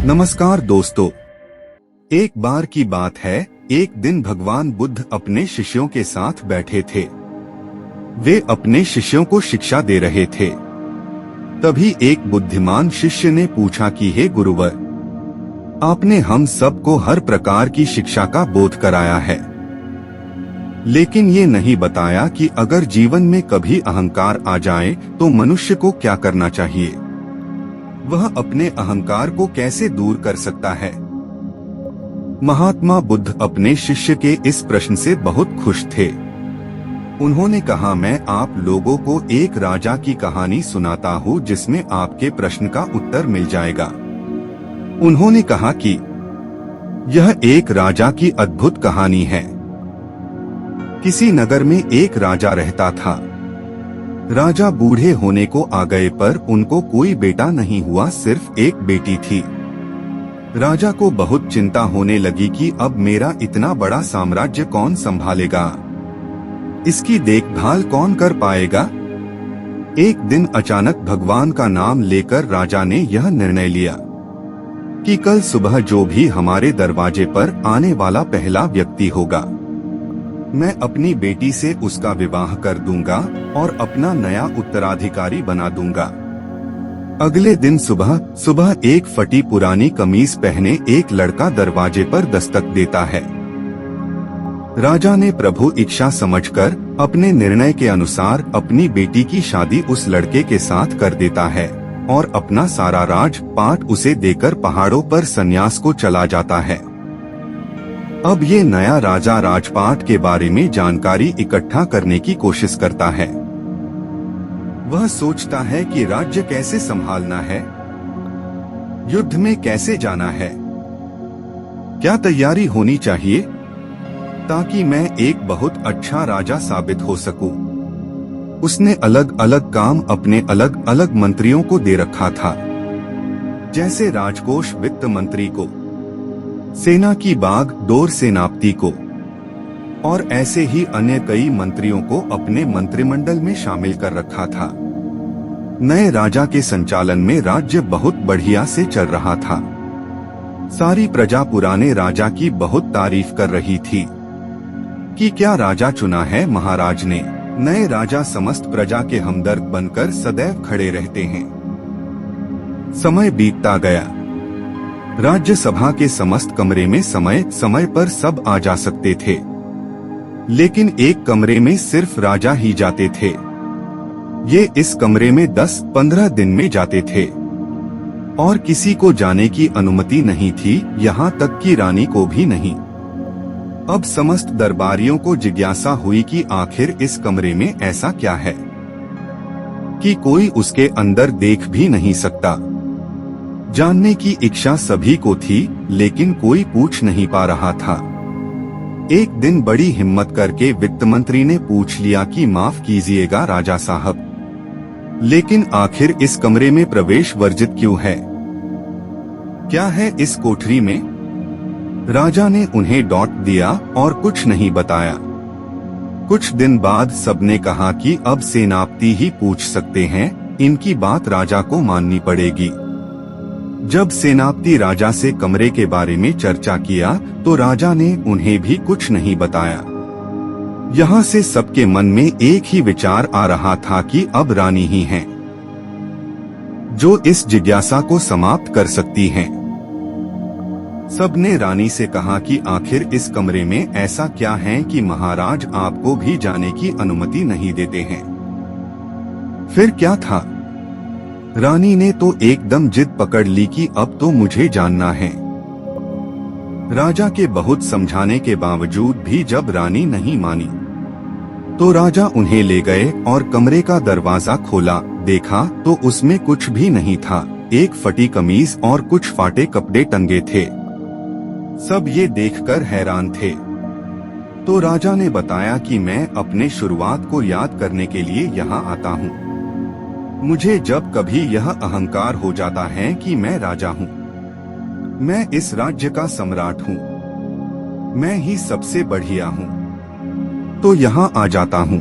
नमस्कार दोस्तों। एक बार की बात है, एक दिन भगवान बुद्ध अपने शिष्यों के साथ बैठे थे। वे अपने शिष्यों को शिक्षा दे रहे थे। तभी एक बुद्धिमान शिष्य ने पूछा कि हे गुरुवर, आपने हम सबको हर प्रकार की शिक्षा का बोध कराया है, लेकिन ये नहीं बताया कि अगर जीवन में कभी अहंकार आ जाए तो मनुष्य को क्या करना चाहिए। वह अपने अहंकार को कैसे दूर कर सकता है। महात्मा बुद्ध अपने शिष्य के इस प्रश्न से बहुत खुश थे। उन्होंने कहा, मैं आप लोगों को एक राजा की कहानी सुनाता हूँ जिसमें आपके प्रश्न का उत्तर मिल जाएगा। उन्होंने कहा कि यह एक राजा की अद्भुत कहानी है। किसी नगर में एक राजा रहता था। राजा बूढ़े होने को आ गए पर उनको कोई बेटा नहीं हुआ, सिर्फ एक बेटी थी। राजा को बहुत चिंता होने लगी कि अब मेरा इतना बड़ा साम्राज्य कौन संभालेगा, इसकी देखभाल कौन कर पाएगा। एक दिन अचानक भगवान का नाम लेकर राजा ने यह निर्णय लिया कि कल सुबह जो भी हमारे दरवाजे पर आने वाला पहला व्यक्ति होगा, मैं अपनी बेटी से उसका विवाह कर दूंगा और अपना नया उत्तराधिकारी बना दूंगा। अगले दिन सुबह एक फटी पुरानी कमीज पहने एक लड़का दरवाजे पर दस्तक देता है। राजा ने प्रभु इच्छा समझकर अपने निर्णय के अनुसार अपनी बेटी की शादी उस लड़के के साथ कर देता है और अपना सारा राजपाट उसे देकर पहाड़ों पर संन्यास को चला जाता है। अब ये नया राजा राजपाट के बारे में जानकारी इकट्ठा करने की कोशिश करता है। वह सोचता है कि राज्य कैसे संभालना है, युद्ध में कैसे जाना है, क्या तैयारी होनी चाहिए ताकि मैं एक बहुत अच्छा राजा साबित हो सकूं। उसने अलग अलग काम अपने अलग अलग मंत्रियों को दे रखा था, जैसे राजकोष वित्त मंत्री को, सेना की बागडोर सेनापति को और ऐसे ही अन्य कई मंत्रियों को अपने मंत्रिमंडल में शामिल कर रखा था। नए राजा के संचालन में राज्य बहुत बढ़िया से चल रहा था। सारी प्रजा पुराने राजा की बहुत तारीफ कर रही थी कि क्या राजा चुना है महाराज ने। नए राजा समस्त प्रजा के हमदर्द बनकर सदैव खड़े रहते हैं। समय बीतता गया। राज्यसभा के समस्त कमरे में समय समय पर सब आ जा सकते थे, लेकिन एक कमरे में सिर्फ राजा ही जाते थे। ये इस कमरे में 10-15 दिन में जाते थे और किसी को जाने की अनुमति नहीं थी, यहाँ तक कि रानी को भी नहीं। अब समस्त दरबारियों को जिज्ञासा हुई कि आखिर इस कमरे में ऐसा क्या है कि कोई उसके अंदर देख भी नहीं सकता। जानने की इच्छा सभी को थी, लेकिन कोई पूछ नहीं पा रहा था। एक दिन बड़ी हिम्मत करके वित्त मंत्री ने पूछ लिया कि माफ कीजिएगा राजा साहब, लेकिन आखिर इस कमरे में प्रवेश वर्जित क्यों है? क्या है इस कोठरी में? राजा ने उन्हें डांट दिया और कुछ नहीं बताया। कुछ दिन बाद सबने कहा कि अब सेनापति ही पूछ सकते हैं, इनकी बात राजा को माननी पड़ेगी। जब सेनापति राजा से कमरे के बारे में चर्चा किया तो राजा ने उन्हें भी कुछ नहीं बताया। यहाँ से सबके मन में एक ही विचार आ रहा था कि अब रानी ही हैं जो इस जिज्ञासा को समाप्त कर सकती हैं। सबने रानी से कहा कि आखिर इस कमरे में ऐसा क्या है कि महाराज आपको भी जाने की अनुमति नहीं देते हैं। फिर क्या था? रानी ने तो एकदम जिद पकड़ ली कि अब तो मुझे जानना है। राजा के बहुत समझाने के बावजूद भी जब रानी नहीं मानी तो राजा उन्हें ले गए और कमरे का दरवाजा खोला। देखा तो उसमें कुछ भी नहीं था, एक फटी कमीज और कुछ फाटे कपड़े टंगे थे। सब ये देखकर हैरान थे। तो राजा ने बताया कि मैं अपने शुरुआत को याद करने के लिए यहाँ आता हूँ। मुझे जब कभी यह अहंकार हो जाता है कि मैं राजा हूँ, मैं इस राज्य का सम्राट हूँ, मैं ही सबसे बढ़िया हूँ, तो यहाँ आ जाता हूँ।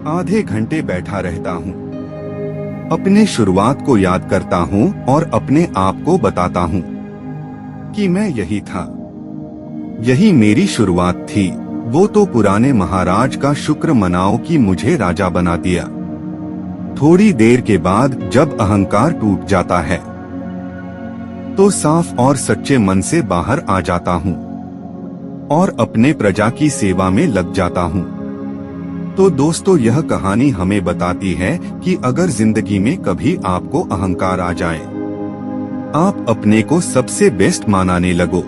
आधे घंटे बैठा रहता हूँ। अपने शुरुआत को याद करता हूँ और अपने आप को बताता हूँ कि मैं यही था, यही मेरी शुरुआत थी। वो तो पुराने महाराज का शुक्र मनाओ कि मुझे राजा बना दिया। थोड़ी देर के बाद जब अहंकार टूट जाता है तो साफ और सच्चे मन से बाहर आ जाता हूँ और अपने प्रजा की सेवा में लग जाता हूँ। तो दोस्तों, यह कहानी हमें बताती है कि अगर जिंदगी में कभी आपको अहंकार आ जाए, आप अपने को सबसे बेस्ट मानने लगो,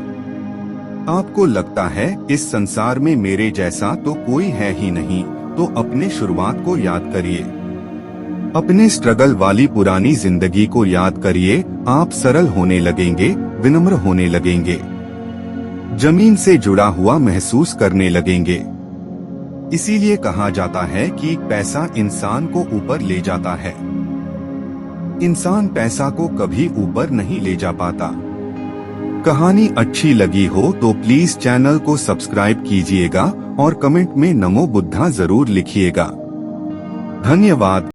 आपको लगता है इस संसार में मेरे जैसा तो कोई है ही नहीं, तो अपने शुरुआत को याद करिए, अपने स्ट्रगल वाली पुरानी जिंदगी को याद करिए। आप सरल होने लगेंगे, विनम्र होने लगेंगे, जमीन से जुड़ा हुआ महसूस करने लगेंगे। इसीलिए कहा जाता है कि पैसा इंसान को ऊपर ले जाता है, इंसान पैसा को कभी ऊपर नहीं ले जा पाता। कहानी अच्छी लगी हो तो प्लीज चैनल को सब्सक्राइब कीजिएगा और कमेंट में नमो बुद्धा जरूर लिखिएगा। धन्यवाद।